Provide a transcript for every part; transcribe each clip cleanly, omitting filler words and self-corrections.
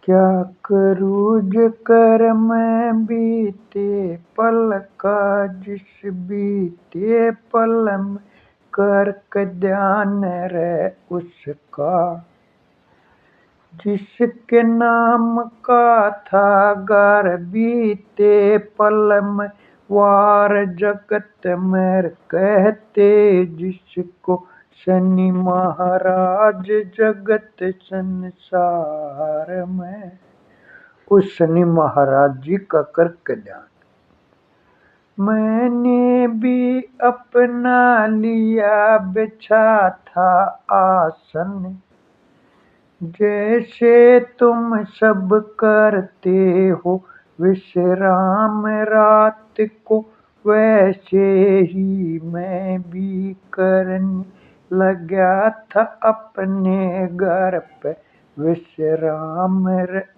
क्या करूँ जो कर मैं बीते पल का, जिस बीते पल में कर के ध्यान रहे उसका, जिसके नाम का था घर बीते पल में वार जगत में कहते, जिसको शनि महाराज जगत संसार में। उस शनि महाराज जी का करके ध्यान मैंने भी अपना लिया, बिछा था आसन, जैसे तुम सब करते हो विश्राम रात को, वैसे ही मैं भी करने लगा था अपने घर पे विश्राम।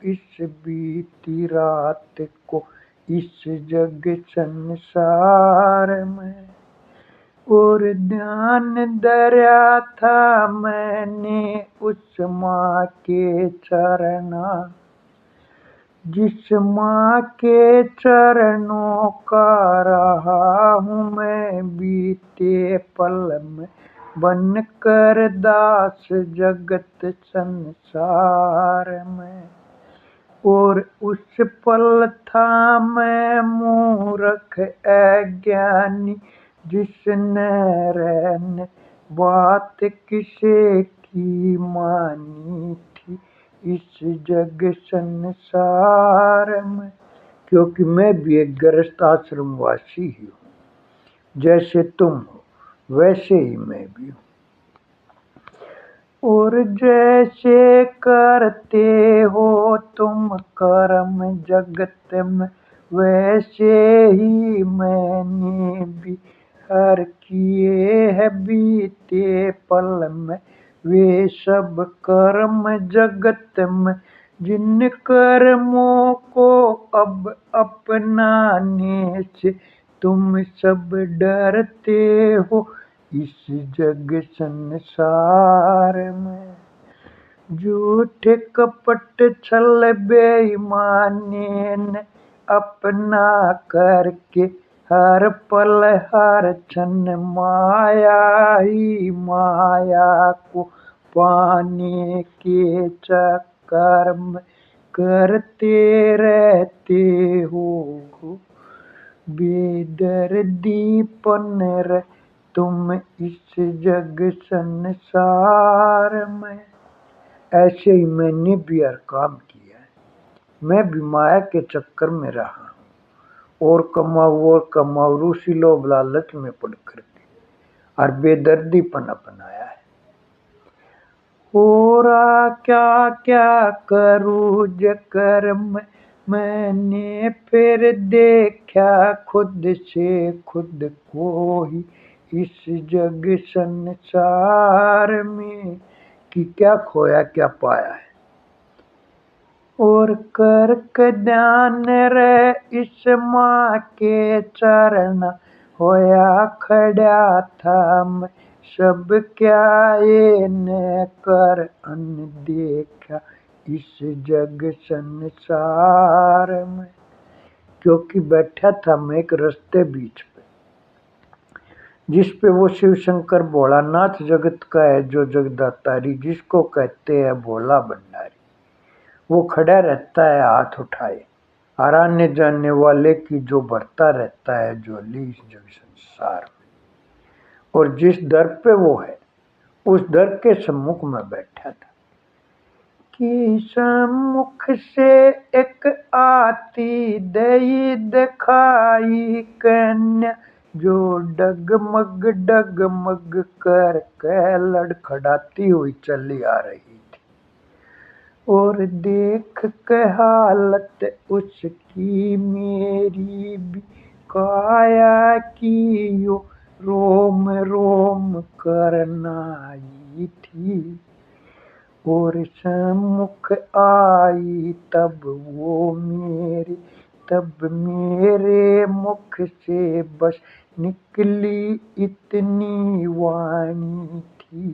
इस बीती रात को इस जग संसार में, और ध्यान धरा था मैंने उस माँ के चरणा, जिस माँ के चरणों का रहा हूँ मैं बीते पल में बन कर दास जगत संसार में। और उस पल था मैं मूर्ख अज्ञानी, जिसने रहने बात किसे की मानी थी इस जग संसार में। क्योंकि मैं भी एक गृहस्थ आश्रम वासी ही हूँ, जैसे तुम हो वैसे ही मैं भी हूँ। और जैसे करते हो तुम कर्म जगत में, वैसे ही मैंने भी हर किए है बीते पल में वे सब कर्म जगत में, जिन कर्मों को अब अपनाने से तुम सब डरते हो इस जग संसार में। झूठे कपट छल बेईमानी ने अपना करके हर पल हर क्षण माया ही माया को पाने के चक्कर में करते रहते हो बेदर्दीपन रे तुम इस जग संसार में। ऐसे ही मैंने भी हर काम किया है। मैं भी माया के चक्कर में रहा हूँ, और कमाऊ रूसी लोभ लालच में पड़ करके और बेदर्दीपन अपनाया है। और क्या क्या करूँ जकर मैंने फिर देखा खुद से खुद को ही इस जग संसार में, कि क्या खोया क्या पाया है। और कर ध्यान रे इस माँ के चरण होया खड़ा था मैं, सब क्या ये न कर अनदेखा इस जग संसार में। क्योंकि बैठा था मैं एक रास्ते बीच पे, जिस पे वो शिव शंकर भोलानाथ जगत का है जो जगदातारी, जिसको कहते हैं भोला भंडारी, वो खड़ा रहता है हाथ उठाए, और आने जाने वाले की जो भरता रहता है झोली इस जग संसार में। और जिस दर पे वो है उस दर के सम्मुख में बैठा था, कि सम्मुख से एक आती दई दिखाई कन्या, जो डगमग डगमग कर लड़खड़ाती हुई चली आ रही थी। और देख के हालत उसकी मेरी भी काया की यो रोम रोम करनाई थी। और सम्मुख आई तब मेरे मुख से बस निकली इतनी वाणी थी,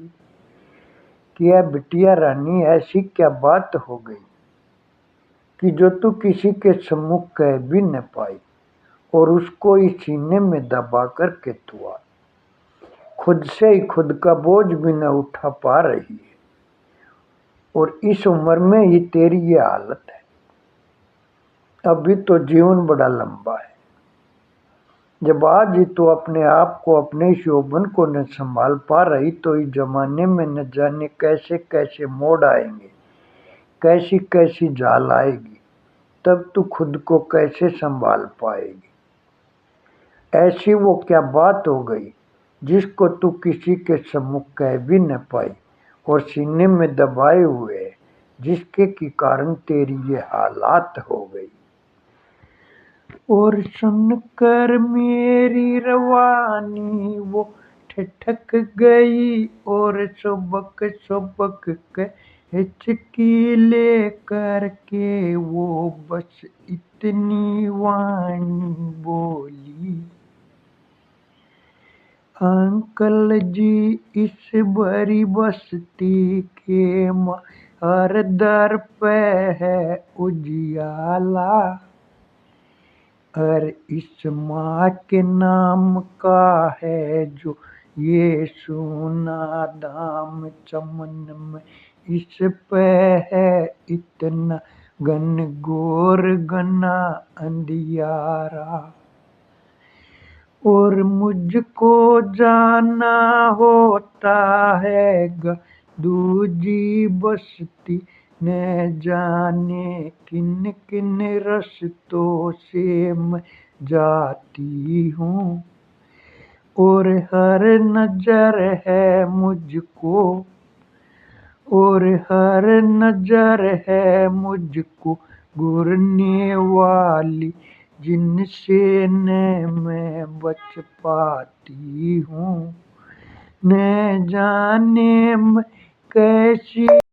क्या बिटिया रानी ऐसी क्या बात हो गई कि जो तू किसी के सम्मुख कह भी न पाई, और उसको इस सीने में दबा करके तू आ, खुद से ही खुद का बोझ भी न उठा पा रही है, और इस उम्र में ही तेरी ये हालत है। अभी तो जीवन बड़ा लंबा है। जब आज ही तो अपने आप को, अपने शोभन को न संभाल पा रही, तो इस जमाने में न जाने कैसे कैसे मोड़ आएंगे, कैसी कैसी जाल आएगी, तब तू खुद को कैसे संभाल पाएगी। ऐसी वो क्या बात हो गई जिसको तू किसी के सम्मुख कह भी न पाई, और सीने में दबाए हुए है, जिसके के कारण तेरी ये हालात हो गई। और सुनकर मेरी रवानी वो ठिठक गई, और सुबक सुबक के हिचकी ले करके वो बस इतनी वाणी बोली, अंकल जी इस भरी बस्ती के हर दर पे है उजियाला, और इस माँ के नाम का है जो ये सोना दाम, चमन में इस पे है इतना घनघोर घना अंधियारा, और मुझको जाना होता है दूजी बस्ती, न जाने किन किन रस्तों से मैं जाती हूँ, और हर नजर है मुझको, और हर नजर है मुझको घूरने वाली, जिनसे न मैं बच पाती हूँ, न जाने मैं कैसी